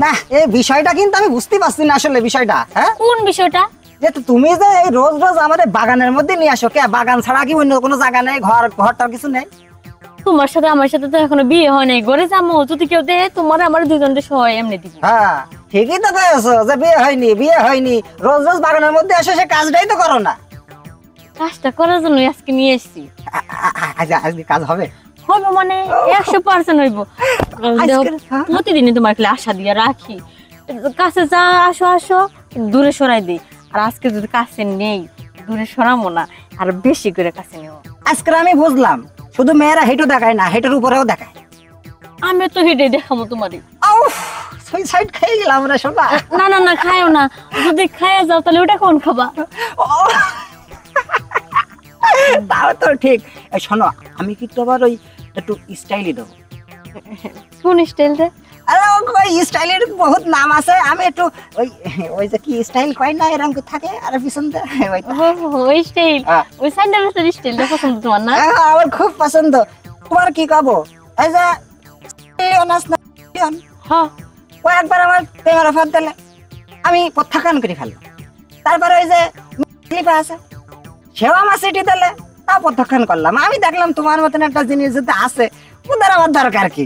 না এই বিষয়টা কিন্তু আমি বুঝতে পারছি না আসলে বিষয়টা। হ্যাঁ কোন বিষয়টা? যে তুমি যে এই রোজ রোজ আমাদের বাগানের মধ্যে নিয়ে আসো, কে বাগান ছাড়া কি অন্য কোনো জায়গা নেই, ঘরটার কিছু নেই? তোমার সাথে আমার সাথে তো এখনো বিয়ে হয় নাই, ঘরে যাবো যদি কেউ দেখে তোমার আমার দুজনকে সহায় এমনি দিব। হ্যাঁ ঠিকই তো কয়েছো যে বিয়ে হয়নি, রোজ রোজ বাগানের মধ্যে আসো, সে কাজটাই তো করো না। কাজটা করার জন্য আজকে নিয়ে এসেছি। আজকে কাজ হবে? হইব মানে 100% হইব। প্রতিদিনই তোমার খালি আশা দিয়ে রাখি, কাছে যা আসো আসো দূরে সরাই দিই। আর আজকে যদি কাছে নেই, দূরে সরাবো না, আর বেশি করে কাছে নেব। আজকে আমি বুঝলাম শুধু মেয়েরা হেঁটে দেখায় না, হেঁটের উপরেও দেখায়। আমি তো হেঁটে দেখাবো তোমারই। সুইসাইড খেয়ে গেলাম রে সোনা। না না না খায়ও না, যদি খাইয়া যাও তাহলে ওটা কোন খাবা? তাও তো ঠিক। শোনো আমি কিন্তু আবার ওই একটু স্টাইলই দেবো। কোন স্টাইল রে? আরে ওই স্টাইলের বহুত নাম আছে, আমি একটু ওই ওই যে কি স্টাইল কয় না এরকম থাকে, আর পিছন ওই স্টাইল, ওই স্যান্ডেলের স্টাইলটা পছন্দ তোমার না? আমার খুব পছন্দ। তোমার কি কবো এই যে হ্যাঁ কয়েকবার আমার প্রেমের অফার দিলে আমি প্রত্যাখ্যান করে ফেললাম। তারপরে ওই যে আছে সেও আমার সিটি দিলে তা প্রত্যাখ্যান করলাম। আমি দেখলাম তোমার মতন একটা জিনিস যদি আছে, ওদের আমার দরকার কি?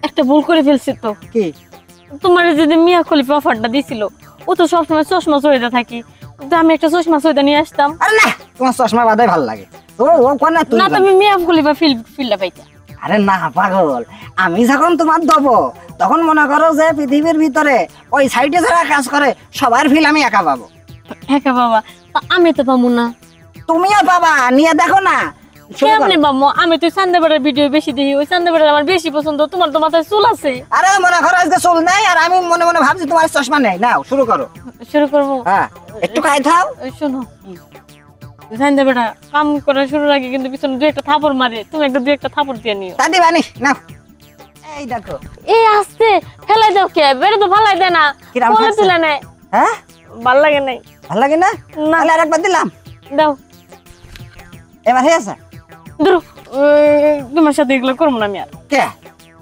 একটা ভুল করে ফেলছি তো। কি? তোমার যদি মিয়া খলিফা অফারটা দিছিল, ও তো সবসময় চশমা চড়িয়ে থাকি, তো আমি একটা চশমা চড়িয়ে নিয়ে আসতাম। আরে না, তোমার চশমা বাদাই ভালো লাগে। না তুমি মিয়া খলিফা ফিল্ডটা পাইতা। আরে না পাগল, আমি যখন তোমার দেবো তখন মনে করো যে পৃথিবীর ভিতরে ওই সাইডে যারা কাজ করে সবার ফিল আমি একা পাবো। একা বাবা? আমি তো পাবো না। তুমিও পাবা, নিয়ে দেখো না। কেমনে বাবা? আমি তো সান্দাবাড়ার ভিডিও বেশি দেখি, ওই সান্দাবাড়ার আমার বেশি পছন্দ। তোমার তো মাথায় চুল আছে। আরে মনে করো আজকে চুল নেই, আর আমি মনে মনে ভাবছি তোমার চশমা নেই। নাও শুরু করো। শুরু করবো? হ্যাঁ একটু খাই থাও। শোনো সান্দাবাড়া কাম করা শুরুর আগে কিন্তু পিছনে দুই একটা থাপড় মারে, তুমি একটা দুই একটা থাপড় দিয়ে নিও। দাদি বানি নাও। এই দেখো এই আসছে ফেলাই দাও কে? বেড়ে তো ফালাই দেয় না, কোলে তুলে নেয়। হ্যাঁ ভাল লাগে নাই। ভাল লাগে না? তাহলে আরেকবার দিলাম। দাও। এবার হয়ে আছে? ধরো তোমার সাথে এগুলো করবো না আমি আর। কে?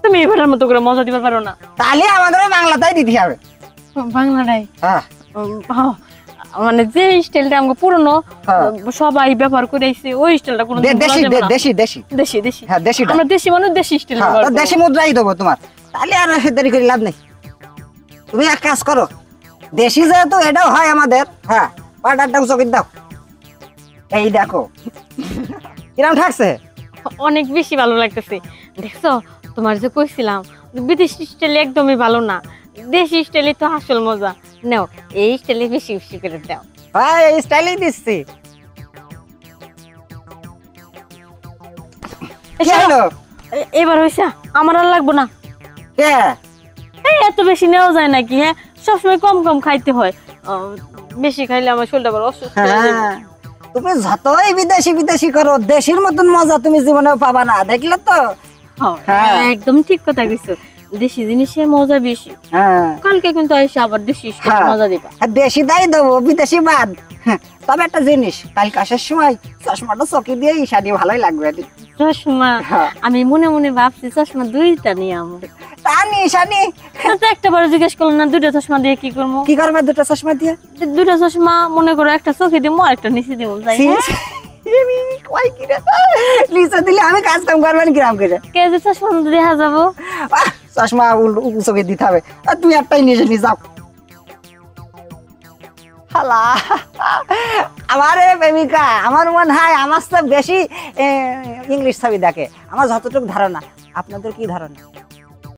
তুমি এবারের মতো করে মজা দিতে পারো না? তাহলে আমাদের বাংলাটাই দিতে হবে। বাংলাটাই? হ্যাঁ মানে যে স্টাইলটা আমাকে পুরনো সবাই ব্যবহার করে আইছে, ওই স্টাইলটা কোনো দেশি দেশি দেশি দেশি দেশি। হ্যাঁ দেশি। আমরা দেশি মানুষ দেশি স্টাইল, দেশি মুদ্রাই দেবো তোমার। তাহলে আর দেরি করে লাভ নেই। তুমি এক কাজ করো, দেশি যেহেতু এটাও হয় আমাদের, হ্যাঁ অর্ডারটা চোখে দাও। এই দেখো কিরম ঠাকছে? অনেক বেশি ভালো লাগতেছে। দেখছো তোমার যে কইছিলাম বিদেশি স্টাইল একদমই ভালো না, দেশি স্টাইলে তো আসল মজা। নাও এই স্টাইলে বেশি বেশি করে দাও। হ্যাঁ এই স্টাইলেই দিচ্ছি। এবার হইছে? আমার আর লাগবো না। এত বেশি নেওয়া যায় নাকি? হ্যাঁ সবসময় কম কম খাইতে হয়, বেশি খাইলে আমার শরীরটা বড় অসুস্থ হয়ে যাবে। তুমি যতই বিদেশি বিদেশি করো, দেশির মতন মজা তুমি জীবনে পাবা না, দেখলে তো? একদম ঠিক কথা কইছো, দেশি জিনিসের মজা বেশি। কালকে কিন্তু এসে আবার দেশি মজা দিবা। দেশি দাই দেবো, বিদেশি বাদ। তবে একটা জিনিস, কালকে আসার সময় চশমাটা চকি দিয়ে ঈশানি ভালোই লাগবে। চশমা? আমি মনে মনে ভাবছি চশমা দুইটা নিয়ে আমো। তা নি ঈশানি একটা বার জিজ্ঞেস করলাম না, দুইটা চশমা দিয়ে কি করবো? কি করবে দুটো চশমা দিয়ে? দুইটা চশমা মনে করো, একটা চোখে দিব আর একটা নিচে দিব। নিচে দিলে আমি কাজ কাম করবেন কিরাম করে? কে যে চশমা দেখা যাবো? চশমা চোখে দিতে হবে, আর তুমি একটাই নিয়ে নিয়ে যাও। আমার প্রেমিকা আমার মনে হয় আমার বেশি ইংলিশ ছবি দেখে। আমার যতটুকু ধারণা, আপনাদের কি ধারণা?